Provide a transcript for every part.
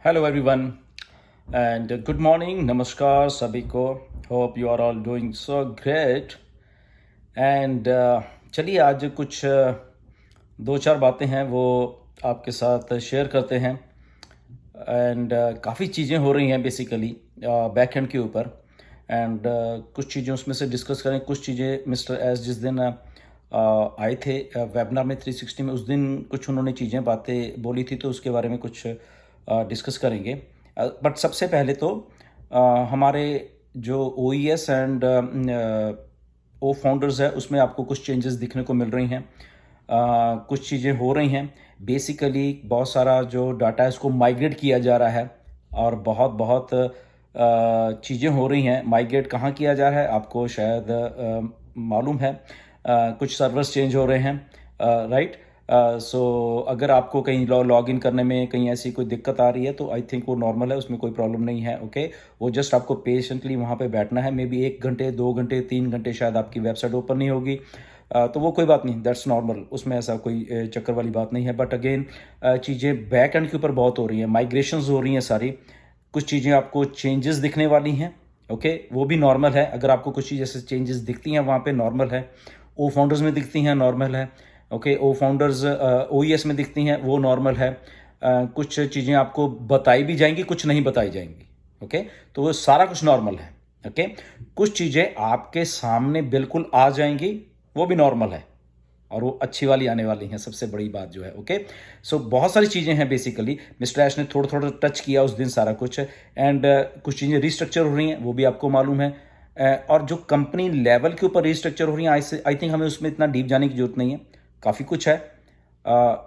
Hello everyone and good morning. Namaskar सभी को. Hope you are all doing so great. And चलिए आज कुछ दो चार बातें हैं वो आपके साथ शेयर करते हैं. एंड काफ़ी चीज़ें हो रही हैं बेसिकली बैक एंड के ऊपर. एंड कुछ चीज़ें उसमें से डिस्कस करें. कुछ चीज़ें मिस्टर एस जिस दिन आए थे वेबिनार में 360 में, उस दिन कुछ उन्होंने चीज़ें बातें बोली थी, तो उसके बारे में कुछ डिस्कस करेंगे. बट सबसे पहले तो हमारे जो O E S and O founders है उसमें आपको कुछ चेंजेस दिखने को मिल रही हैं. कुछ चीज़ें हो रही हैं. बेसिकली बहुत सारा जो डाटा है उसको माइग्रेट किया जा रहा है और बहुत बहुत चीज़ें हो रही हैं. माइग्रेट कहाँ किया जा रहा है आपको शायद मालूम है. कुछ सर्वर्स चेंज हो रहे हैं, राइट. सो अगर आपको कहीं लॉग इन करने में कहीं ऐसी कोई दिक्कत आ रही है तो आई थिंक वो नॉर्मल है, उसमें कोई प्रॉब्लम नहीं है. ओके वो जस्ट आपको पेशेंटली वहाँ पे बैठना है. मे बी 1 घंटे 2 घंटे 3 घंटे शायद आपकी वेबसाइट ओपन नहीं होगी, तो वो कोई बात नहीं, दैट्स नॉर्मल. उसमें ऐसा कोई चक्कर वाली बात नहीं है. बट अगेन चीज़ें बैक एंड के ऊपर बहुत हो रही हैं, माइग्रेशंस हो रही हैं सारी. कुछ चीज़ें आपको चेंजेस दिखने वाली हैं. ओके वो भी नॉर्मल है. अगर आपको कुछ चीज़ ऐसे चेंजेस दिखती हैं वहाँ पे नॉर्मल है. ओ फाउंडर्स में दिखती हैं नॉर्मल है. ओके ओ फाउंडर्स ओ ई एस में दिखती हैं वो नॉर्मल है. कुछ चीज़ें आपको बताई भी जाएंगी, कुछ नहीं बताई जाएंगी. ओके तो वो सारा कुछ नॉर्मल है. ओके कुछ चीज़ें आपके सामने बिल्कुल आ जाएंगी, वो भी नॉर्मल है और वो अच्छी वाली आने वाली हैं. सबसे बड़ी बात जो है, ओके सो बहुत सारी चीज़ें हैं. बेसिकली मिस्टर ऐश ने थोड़ा थोड़ा टच किया उस दिन सारा कुछ. एंड कुछ चीज़ें रिस्ट्रक्चर हो रही हैं, वो भी आपको मालूम है. और जो कंपनी लेवल के ऊपर रिस्ट्रक्चर हो रही है, आई थिंक हमें उसमें इतना डीप जाने की जरूरत नहीं है. काफ़ी कुछ है.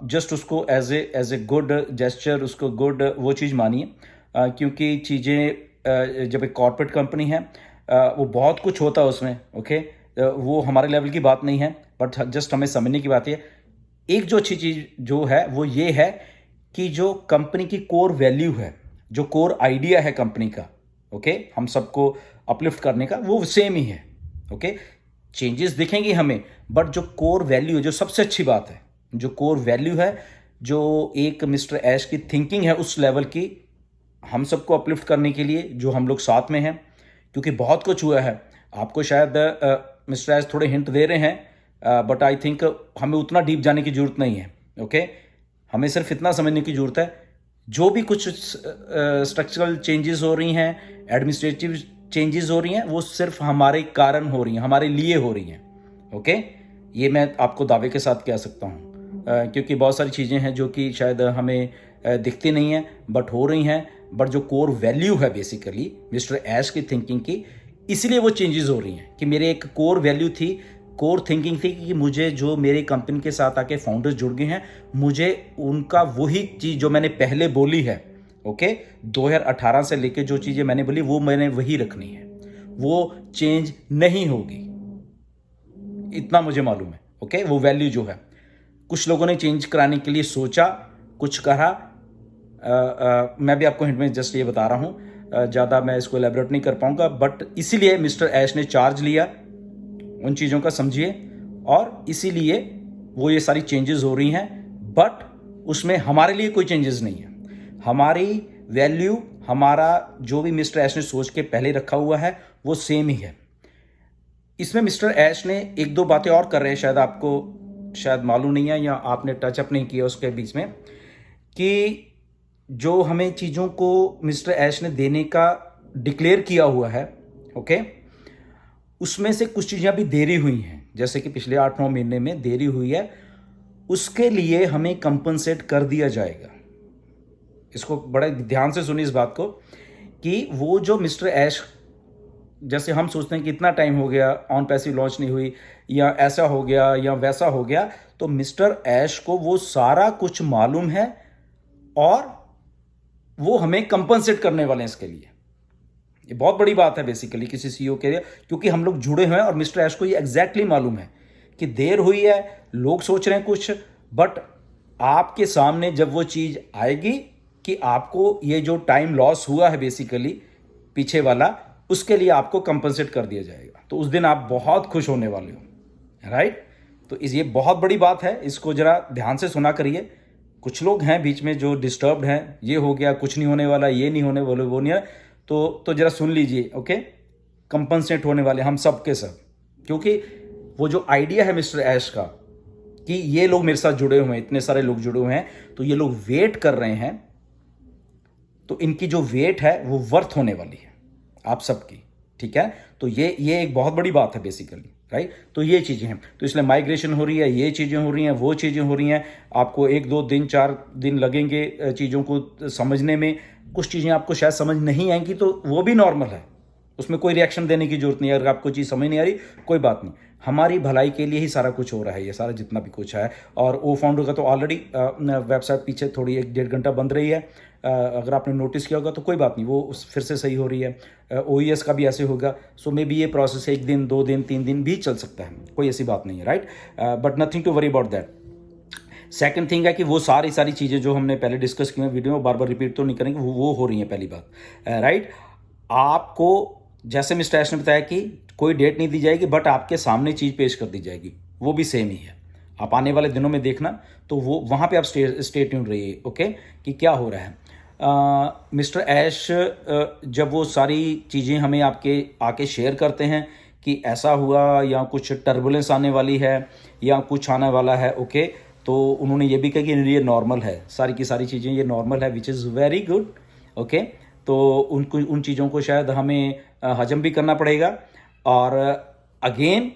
जस्ट उसको एज ए गुड जेस्चर, उसको गुड वो चीज़ मानिए. क्योंकि चीज़ें जब एक कॉर्पोरेट कंपनी है वो बहुत कुछ होता है उसमें. ओके वो हमारे लेवल की बात नहीं है, बट जस्ट हमें समझने की बात है. एक जो अच्छी चीज़ जो है वो ये है कि जो कंपनी की कोर वैल्यू है, जो कोर आइडिया है कंपनी का, ओके हम सबको अपलिफ्ट करने का, वो सेम ही है. ओके चेंजेस दिखेंगी हमें, बट जो कोर वैल्यू है, जो सबसे अच्छी बात है, जो कोर वैल्यू है, जो एक मिस्टर ऐश की थिंकिंग है उस लेवल की, हम सबको अपलिफ्ट करने के लिए जो हम लोग साथ में हैं. क्योंकि बहुत कुछ हुआ है. आपको शायद मिस्टर ऐश थोड़े हिंट दे रहे हैं, बट आई थिंक हमें उतना डीप जाने की जरूरत नहीं है. ओके हमें सिर्फ इतना समझने की जरूरत है, जो भी कुछ स्ट्रक्चरल चेंजेस हो रही हैं, एडमिनिस्ट्रेटिव चेंजेस हो रही हैं, वो सिर्फ हमारे कारण हो रही हैं, हमारे लिए हो रही हैं. ओके ये मैं आपको दावे के साथ कह सकता हूँ. क्योंकि बहुत सारी चीज़ें हैं जो कि शायद हमें दिखती नहीं हैं बट हो रही हैं. बट जो कोर वैल्यू है बेसिकली मिस्टर ऐश की थिंकिंग की, इसीलिए वो चेंजेस हो रही हैं. कि मेरे एक कोर वैल्यू थी, कोर थिंकिंग थी कि मुझे जो मेरे कंपनी के साथ आके फाउंडर्स जुड़ गए हैं, मुझे उनका वही चीज़ जो मैंने पहले बोली है, ओके 2018 से लेके जो चीज़ें मैंने बोली वो मैंने वही रखनी है, वो चेंज नहीं होगी. इतना मुझे मालूम है. ओके वो वैल्यू जो है, कुछ लोगों ने चेंज कराने के लिए सोचा, कुछ कहा. मैं भी आपको हिंट में जस्ट ये बता रहा हूँ, ज़्यादा मैं इसको एलैबोरेट नहीं कर पाऊंगा. बट इसीलिए मिस्टर ऐश ने चार्ज लिया, उन चीज़ों का समझिए, और इसीलिए वो ये सारी चेंजेस हो रही हैं. बट उसमें हमारे लिए कोई चेंजेस नहीं है. हमारी वैल्यू, हमारा जो भी मिस्टर ऐश ने सोच के पहले रखा हुआ है वो सेम ही है. इसमें मिस्टर ऐश ने एक दो बातें और कर रहे हैं, शायद आपको शायद मालूम नहीं है या आपने टचअप नहीं किया उसके बीच में, कि जो हमें चीज़ों को मिस्टर ऐश ने देने का डिक्लेयर किया हुआ है, ओके उसमें से कुछ चीज़ें अभी देरी हुई हैं. जैसे कि पिछले 8-9 महीने में देरी हुई है, उसके लिए हमें कंपनसेट कर दिया जाएगा. इसको बड़े ध्यान से सुनिए इस बात को, कि वो जो मिस्टर ऐश, जैसे हम सोचते हैं कि इतना टाइम हो गया ऑन पैसिव लॉन्च नहीं हुई, या ऐसा हो गया या वैसा हो गया, तो मिस्टर ऐश को वो सारा कुछ मालूम है और वो हमें कंपनसेट करने वाले हैं इसके लिए. ये बहुत बड़ी बात है बेसिकली किसी सीईओ के लिए, क्योंकि हम लोग जुड़े हुए हैं और मिस्टर ऐश को ये एग्जैक्टली मालूम है कि देर हुई है, लोग सोच रहे हैं कुछ, बट आपके सामने जब वो चीज़ आएगी कि आपको ये जो टाइम लॉस हुआ है बेसिकली पीछे वाला, उसके लिए आपको कंपनसेट कर दिया जाएगा, तो उस दिन आप बहुत खुश होने वाले हो, राइट. तो ये बहुत बड़ी बात है, इसको जरा ध्यान से सुना करिए. कुछ लोग हैं बीच में जो डिस्टर्ब्ड हैं, ये हो गया, कुछ नहीं होने वाला, ये नहीं होने वाला, वो नहीं है, तो जरा सुन लीजिए, ओके। कंपनसेट होने वाले हम सब के सब, क्योंकि वो जो आइडिया है मिस्टर ऐश का कि ये लोग मेरे साथ जुड़े हुए हैं, इतने सारे लोग जुड़े हुए हैं, तो ये लोग वेट कर रहे हैं, तो इनकी जो वेट है वो वर्थ होने वाली है आप सबकी, ठीक है। तो ये एक बहुत बड़ी बात है बेसिकली, राइट। तो ये चीज़ें हैं, तो इसलिए माइग्रेशन हो रही है, ये चीज़ें हो रही हैं, वो चीज़ें हो रही हैं। आपको 1-2 दिन 4 दिन लगेंगे चीज़ों को समझने में, कुछ चीज़ें आपको शायद समझ नहीं आएंगी, तो वो भी नॉर्मल है, उसमें कोई रिएक्शन देने की जरूरत नहीं है। अगर आपको चीज़ समझ नहीं आ रही, कोई बात नहीं, हमारी भलाई के लिए ही सारा कुछ हो रहा है, ये सारा जितना भी कुछ है। और ओ फाउंडर का तो ऑलरेडी वेबसाइट पीछे थोड़ी 1-1.5 घंटा बंद रही है, अगर आपने नोटिस किया होगा तो कोई बात नहीं, वो फिर से सही हो रही है। OES का भी ऐसे होगा, सो मे बी ये प्रोसेस 1 दिन 2 दिन 3 दिन भी चल सकता है, कोई ऐसी बात नहीं है, right. But nothing to worry about that. Second thing है कि वो सारी चीज़ें जो हमने पहले डिस्कस की हैं वीडियो में, बार बार रिपीट तो नहीं करेंगे, वो हो रही हैं, पहली बात, राइट। आपको जैसे मिस्टर ऐश ने बताया कि कोई डेट नहीं दी जाएगी, बट आपके सामने चीज़ पेश कर दी जाएगी, वो भी सेम ही है। आप आने वाले दिनों में देखना, तो वो वहाँ पे आप स्टे ट्यून्ड रहिए, ओके, कि क्या हो रहा है। मिस्टर ऐश जब वो सारी चीज़ें हमें आके शेयर करते हैं कि ऐसा हुआ या कुछ टर्बुलेंस आने वाली है या कुछ आने वाला है, ओके, तो उन्होंने ये भी कहा कि ये नॉर्मल है, सारी की सारी चीज़ें ये नॉर्मल है, which is very good, okay. तो उन चीज़ों को शायद हमें हजम भी करना पड़ेगा। और अगेन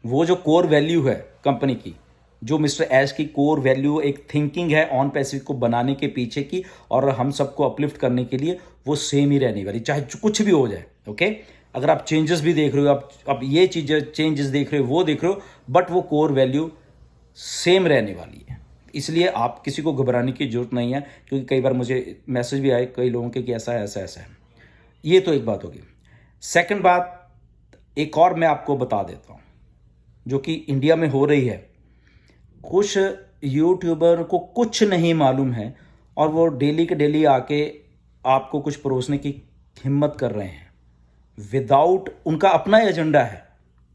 वो जो कोर वैल्यू है कंपनी की, जो मिस्टर ऐश की कोर वैल्यू एक थिंकिंग है ऑन पैसिव को बनाने के पीछे की और हम सबको अपलिफ्ट करने के लिए, वो सेम ही रहने वाली, चाहे कुछ भी हो जाए, ओके। अगर आप चेंजेस भी देख रहे हो, आप ये चीज़ें चेंजेस देख रहे हो, वो देख रहे हो, बट वो कोर वैल्यू सेम रहने वाली है। इसलिए आप किसी को घबराने की जरूरत नहीं है, क्योंकि कई बार मुझे मैसेज भी आए कई लोगों के कि ऐसा है, ऐसा ऐसा है। ये तो एक बात होगी। सेकंड बात एक और मैं आपको बता देता हूँ, जो कि इंडिया में हो रही है। कुछ यूट्यूबर को कुछ नहीं मालूम है और वो डेली के डेली आके आपको कुछ परोसने की हिम्मत कर रहे हैं, विदाउट, उनका अपना एजेंडा है,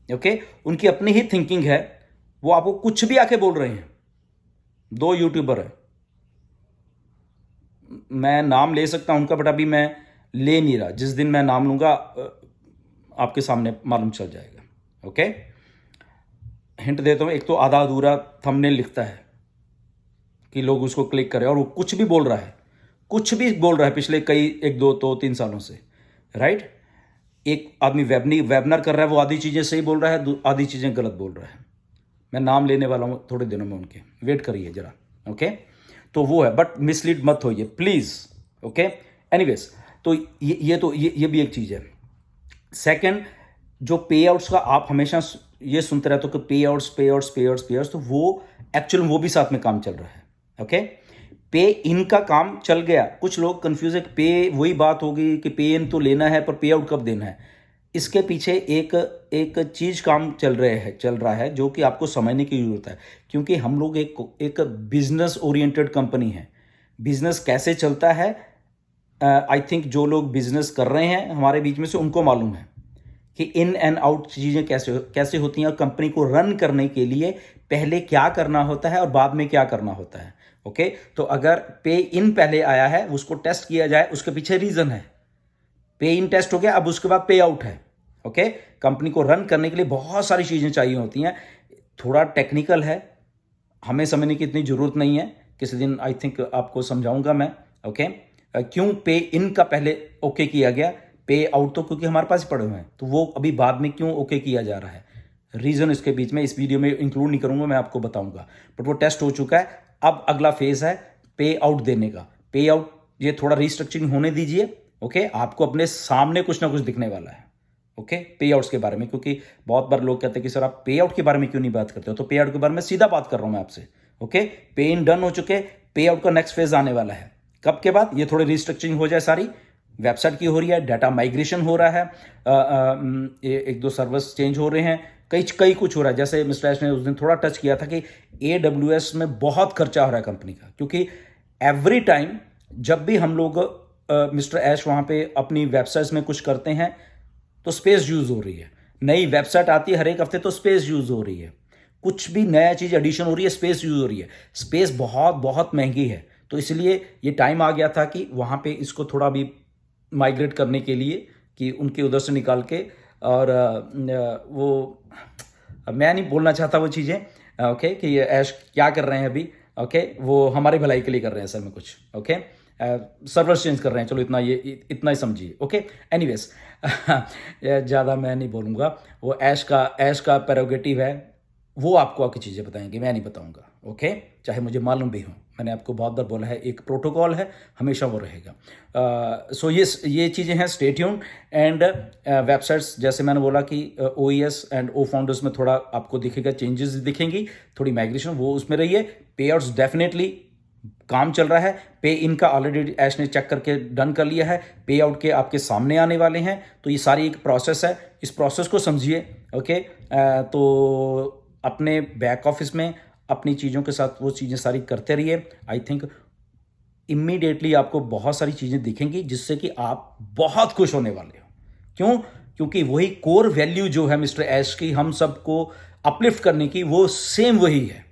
ओके, उनकी अपनी ही थिंकिंग है, वो आपको कुछ भी आके बोल रहे हैं। 2 यूट्यूबर है, मैं नाम ले सकता हूं उनका, बट अभी मैं ले नहीं रहा, जिस दिन मैं नाम लूंगा आपके सामने मालूम चल जाएगा, ओके। हिंट देता हूं, एक तो आधा अधूरा थंबनेल लिखता है कि लोग उसको क्लिक करें, और वो कुछ भी बोल रहा है, कुछ भी बोल रहा है पिछले कई 1-2-3 सालों से, राइट। एक आदमी वेबिनार कर रहा है, वो आधी चीज़ें सही बोल रहा है, आधी चीज़ें गलत बोल रहा है। मैं नाम लेने वाला हूँ थोड़े दिनों में उनके, वेट करिए जरा, ओके। तो वो है, बट मिसलीड मत होइए प्लीज़, ओके। एनीवेज, तो ये भी एक चीज़ है। सेकंड, जो पे आउट्स का आप हमेशा ये सुनते रहते हो कि पे आउट्स, तो वो एक्चुअल वो भी साथ में काम चल रहा है, ओके। पे इन का काम चल गया, कुछ लोग कंफ्यूज है, पे वही बात होगी कि पे इन तो लेना है पर पे आउट कब देना है। इसके पीछे एक चीज काम चल रहा है जो कि आपको समझने की जरूरत है, क्योंकि हम लोग एक बिजनेस ओरिएंटेड कंपनी है। बिजनेस कैसे चलता है, आई थिंक जो लोग बिजनेस कर रहे हैं हमारे बीच में से, उनको मालूम है कि इन एंड आउट चीज़ें कैसे होती हैं, और कंपनी को रन करने के लिए पहले क्या करना होता है और बाद में क्या करना होता है, ओके। तो अगर पे इन पहले आया है, उसको टेस्ट किया जाए, उसके पीछे रीजन है। पे इन टेस्ट हो गया, अब उसके बाद पे आउट है, ओके। कंपनी को रन करने के लिए बहुत सारी चीज़ें चाहिए होती हैं, थोड़ा टेक्निकल है, हमें समझने की इतनी ज़रूरत नहीं है, किसी दिन आई थिंक आपको समझाऊंगा मैं, ओके। क्यों पे इन का पहले ओके किया गया, पे आउट तो क्योंकि हमारे पास पड़े हुए हैं, तो वो अभी बाद में क्यों ओके किया जा रहा है, रीज़न इसके बीच में इस वीडियो में इंक्लूड नहीं करूंगा, मैं आपको बताऊंगा। बट वो टेस्ट हो चुका है, अब अगला फेज है पे आउट देने का। पे आउट ये थोड़ा रिस्ट्रक्चरिंग होने दीजिए, ओके। आपको अपने सामने कुछ ना कुछ दिखने वाला है, ओके, पे आउट्स के बारे में। क्योंकि बहुत बार लोग कहते हैं कि सर आप पे आउट के बारे में क्यों नहीं बात करते हो, तो पे आउट के बारे में सीधा बात कर रहा हूं मैं आपसे, ओके। पे इन डन हो चुके, पे आउट का नेक्स्ट फेज आने वाला है, कब के बाद, ये थोड़ी रिस्ट्रक्चरिंग हो जाए, सारी वेबसाइट की हो रही है, डाटा माइग्रेशन हो रहा है, 1-2 सर्वर्स चेंज हो रहे हैं, कई कुछ हो रहा है। जैसे मिस्टर ऐश ने उस दिन थोड़ा टच किया था कि AWS में बहुत खर्चा हो रहा है कंपनी का, क्योंकि एवरी टाइम जब भी हम लोग मिस्टर ऐश वहाँ पे अपनी वेबसाइट्स में कुछ करते हैं तो स्पेस यूज़ हो रही है, नई वेबसाइट आती है हर एक हफ्ते तो स्पेस यूज़ हो रही है। कुछ भी नया चीज़ एडिशन हो रही है, स्पेस यूज़ हो रही है, स्पेस बहुत बहुत महंगी है। तो इसलिए ये टाइम आ गया था कि वहाँ पे इसको थोड़ा भी माइग्रेट करने के लिए, कि उनके उधर से निकाल के, और वो मैं नहीं बोलना चाहता वो चीज़ें, ओके, कि ये ऐश क्या कर रहे हैं अभी, ओके, वो हमारी भलाई के लिए कर रहे हैं असल में कुछ, ओके, सर्वर चेंज कर रहे हैं, चलो इतना, ये इतना ही समझिए, ओके। एनीवेज ज़्यादा मैं नहीं बोलूँगा, वो ऐश का प्रेरोगेटिव है, वो आपको आके चीज़ें बताएंगे, मैं नहीं बताऊँगा, ओके, चाहे मुझे मालूम भी हो। मैंने आपको बहुत बार बोला है, एक प्रोटोकॉल है, हमेशा वो रहेगा। सो ये चीज़ें हैं, स्टे ट्यून्ड। एंड वेबसाइट्स, जैसे मैंने बोला कि OES एंड ओ फाउंडर्स में थोड़ा आपको दिखेगा, चेंजेस दिखेंगी, थोड़ी माइग्रेशन, वो उसमें रही है। पे आउट्स डेफिनेटली काम चल रहा है। पे इनका ऑलरेडी ऐश ने चेक करके डन कर लिया है, पे आउट के आपके सामने आने वाले हैं। तो ये सारी एक प्रोसेस है, इस प्रोसेस को समझिए, ओके। तो अपने बैक ऑफिस में अपनी चीज़ों के साथ वो चीज़ें सारी करते रहिए। आई थिंक इमीडिएटली आपको बहुत सारी चीज़ें दिखेंगी जिससे कि आप बहुत खुश होने वाले हो। क्यों? क्योंकि वही कोर वैल्यू जो है मिस्टर ऐश की, हम सबको अपलिफ्ट करने की, वो सेम वही है,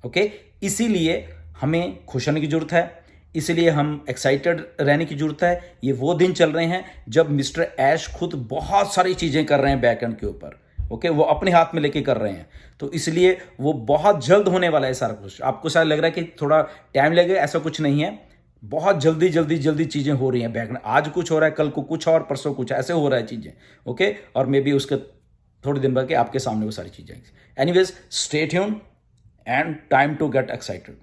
ओके। इसीलिए हमें खुश होने की जरूरत है, इसीलिए हम एक्साइटेड रहने की जरूरत है। ये वो दिन चल रहे हैं जब मिस्टर ऐश खुद बहुत सारी चीज़ें कर रहे हैं बैकएंड के ऊपर, ओके, वो अपने हाथ में लेके कर रहे हैं। तो इसलिए वो बहुत जल्द होने वाला है सारा कुछ। आपको शायद लग रहा है कि थोड़ा टाइम लगेगा, ऐसा कुछ नहीं है। बहुत जल्दी जल्दी जल्दी चीज़ें हो रही हैं बैकएंड, आज कुछ हो रहा है, कल को कुछ और, परसों कुछ, ऐसे हो रहा है चीज़ें, ओके। और मे बी उसके थोड़े दिन बाद के आपके सामने वो सारी चीज़ें आएंगी। Anyways, stay tuned and time to get excited.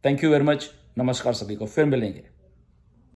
Thank you very much. नमस्कार सभी को, फिर मिलेंगे।